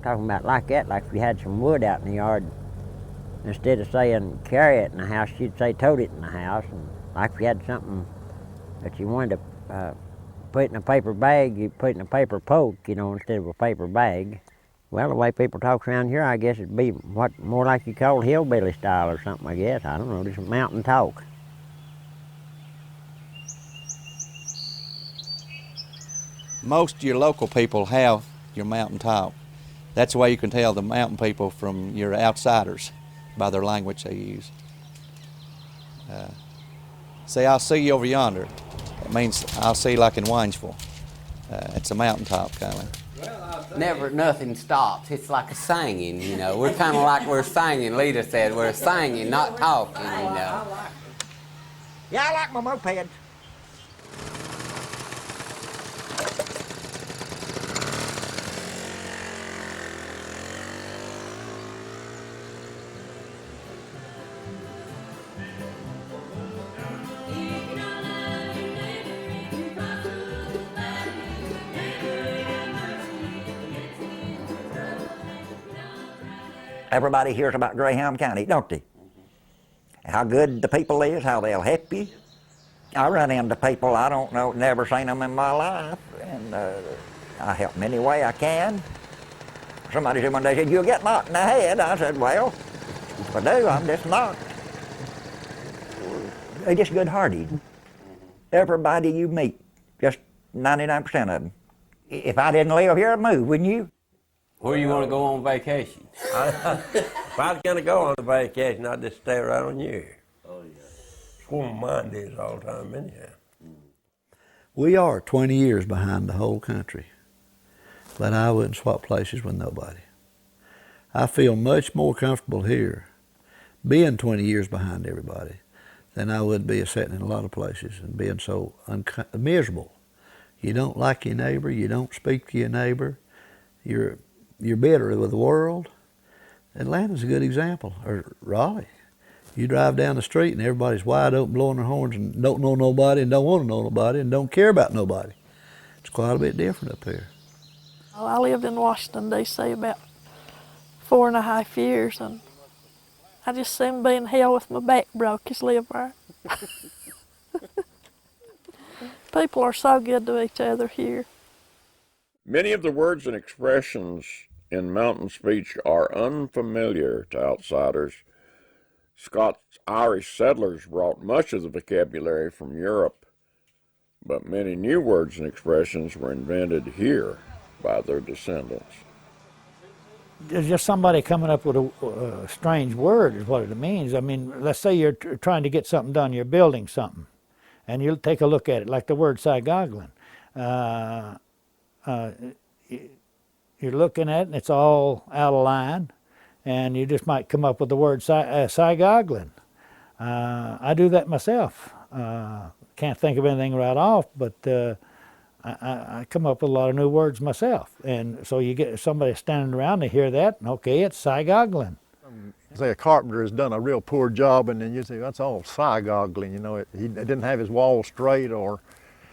talking about like that, like if you had some wood out in the yard, instead of saying carry it in the house, you'd say tote it in the house. And like if you had something that you wanted to put in a paper bag, you put it in a paper poke, you know, instead of a paper bag. Well, the way people talk around here, I guess it'd be what more like you call hillbilly style or something, I guess. I don't know, just mountain talk. Most of your local people have your mountain talk. That's the way you can tell the mountain people from your outsiders, by their language they use. Say, I'll see you over yonder. It means I'll see you like in Waynesville. It's a mountain talk coming. Never, nothing stops. It's like a singing, you know. We're kind of like we're singing. Lita said we're singing, not talking, you know. Yeah, I like my mopeds. Everybody hears about Graham County, don't they? How good the people is, how they'll help you. I run into people I don't know, never seen them in my life, and I help them any way I can. Somebody said one day, said, you'll get knocked in the head. I said, well, if I do, I'm just knocked. They're just good-hearted. Everybody you meet, just 99% of them. If I didn't live here, I'd move, wouldn't you? Where you want to go on vacation? If I was going to go on a vacation, I'd just stay right on here. Oh, yeah. It's what my mind is all the time, anyhow. We are 20 years behind the whole country, but I wouldn't swap places with nobody. I feel much more comfortable here being 20 years behind everybody than I would be sitting in a lot of places and being so miserable. You don't like your neighbor, you don't speak to your neighbor, you're bitter with the world. Atlanta's a good example, or Raleigh. You drive down the street and everybody's wide open blowing their horns and don't know nobody and don't want to know nobody and don't care about nobody. It's quite a bit different up here. Well, I lived in Washington, D.C. about 4.5 years, and I just seemed to be in hell with my back broke as live there. People are so good to each other here. Many of the words and expressions in mountain speech are unfamiliar to outsiders. Scots-Irish settlers brought much of the vocabulary from Europe, but many new words and expressions were invented here by their descendants. There's just somebody coming up with a strange word is what it means. I mean, let's say you're trying to get something done, you're building something, and you'll take a look at it, like the word "saigoglin." You're looking at it and it's all out of line, and you just might come up with the word "saigoglin." I do that myself. Can't think of anything right off, but I come up with a lot of new words myself. And so you get somebody standing around, they hear that, and okay, it's "saigoglin." Say a carpenter has done a real poor job, and then you say, that's all saigoglin, you know, he didn't have his wall straight, or...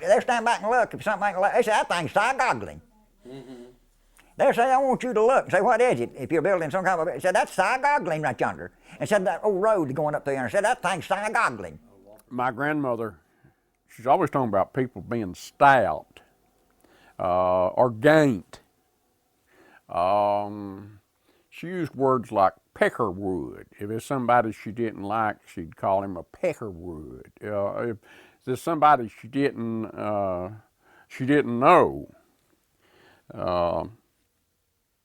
They'll stand back and look, if something ain't like, they say, that thing's saigoglin. They'll say, I want you to look and say, what is it? If you're building some kind of, they said, that's saigoglin right yonder. And said, that old road going up there, and said, that thing's saigoglin. My grandmother, she's always talking about people being stout or gaint. She used words like peckerwood. If it's somebody she didn't like, she'd call him a peckerwood. If there's somebody she didn't know,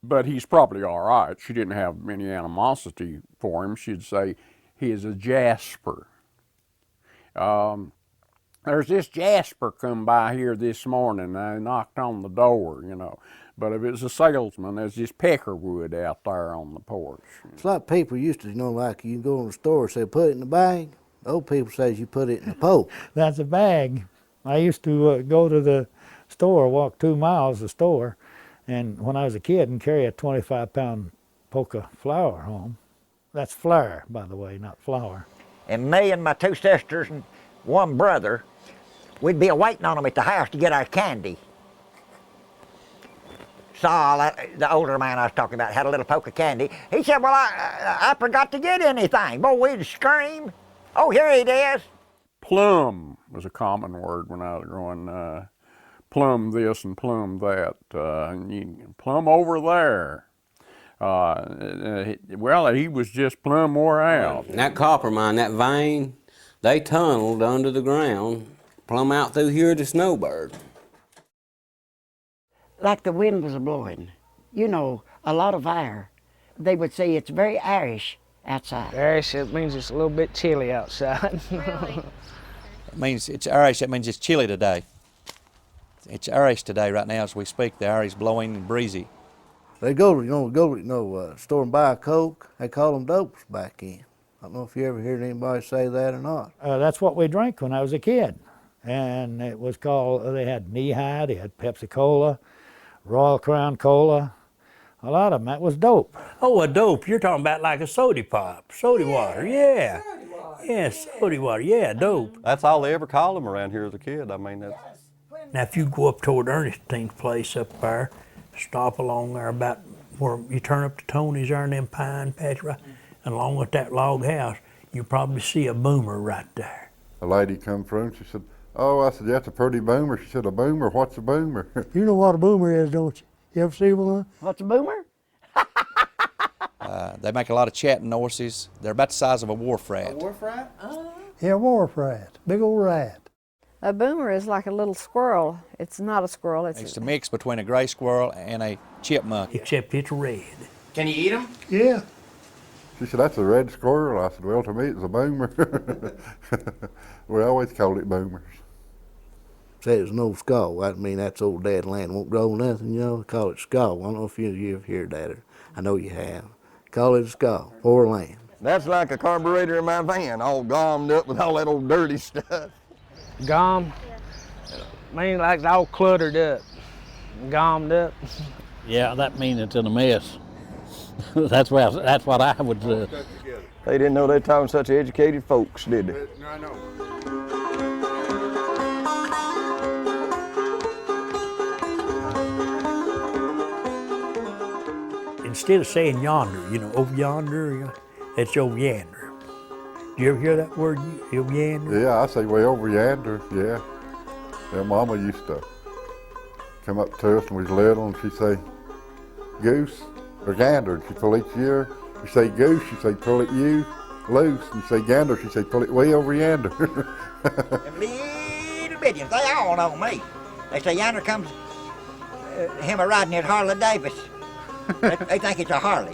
but he's probably all right. She didn't have any animosity for him. She'd say, he is a jasper. There's this jasper come by here this morning, and I knocked on the door, you know. But if it's a salesman, there's this peckerwood out there on the porch. It's like people used to, you know, like you go in the store and say, put it in the bag. Old people says you put it in the poke. That's a bag. I used to go to the store, walk 2 miles to the store, and when I was a kid, and carry a 25-pound poke of flour home. That's flour, by the way, not flour. And me and my 2 sisters and 1 brother, we'd be waiting on them at the house to get our candy. Saul, the older man I was talking about, had a little poke of candy. He said, well, I forgot to get anything. Boy, we'd scream. Oh, here it is. Plum was a common word when I was growing. Plum this and plum that. Plum over there. Well, he was just plumb wore out. That copper mine, that vein, they tunneled under the ground, plumb out through here to Snowbird. Like the wind was blowing, you know, a lot of air. They would say it's very Irish outside. Irish, it means it's a little bit chilly outside. It means it's Irish, that means it's chilly today. It's Irish today right now as we speak. The air is blowing and breezy. They go to, store and buy a Coke. They call them dopes back in. I don't know if you ever heard anybody say that or not. That's what we drank when I was a kid. And it was called, they had Knee-High, they had Pepsi-Cola, Royal Crown Cola. A lot of them, that was dope. Oh, a dope. You're talking about like a soda pop, soda water, yeah. Yeah, soda water, yeah, dope. That's all they ever called them around here as a kid. I mean, that's... Now, if you go up toward Ernestine's place up there, stop along there about where you turn up to Tony's there in them pine patch, right, and along with that log house, you probably see a boomer right there. A lady come through, she said, oh, I said, that's a pretty boomer. She said, a boomer? What's a boomer? You know what a boomer is, don't you? You ever see one? What's a boomer? They make a lot of chatting noises. They're about the size of a wharf rat. A wharf rat? Yeah, a wharf rat. Big old rat. A boomer is like a little squirrel. It's not a squirrel. It's a mix between a gray squirrel and a chipmunk. Except it's red. Can you eat them? Yeah. She said, that's a red squirrel. I said, well, to me, it's a boomer. We always called it boomers. Say it's an old skull. I mean, that's old dad land. Won't grow nothing, you know. They call it skull. I don't know if you ever heard that, or I know you have. Call it a skull, poor land. That's like a carburetor in my van, all gommed up with all that old dirty stuff. Gom? Means like it's all cluttered up, gommed up. Yeah, that means it's in a mess. That's what I would say. They didn't know they were talking such educated folks, did they? I know. Instead of saying yonder, you know, over yonder, it's over yander. Do you ever hear that word, over yander? Yeah, I say way over yonder, yeah. Yeah, Mama used to come up to us when we was little and she'd say, goose or gander. And she'd pull each year. She'd say goose, she'd say pull it you loose. And she'd say gander, she'd say pull it way over yonder. Them little bitches, they all know me. They say, yonder comes him a riding at Harley Davis. They think it's a Harley.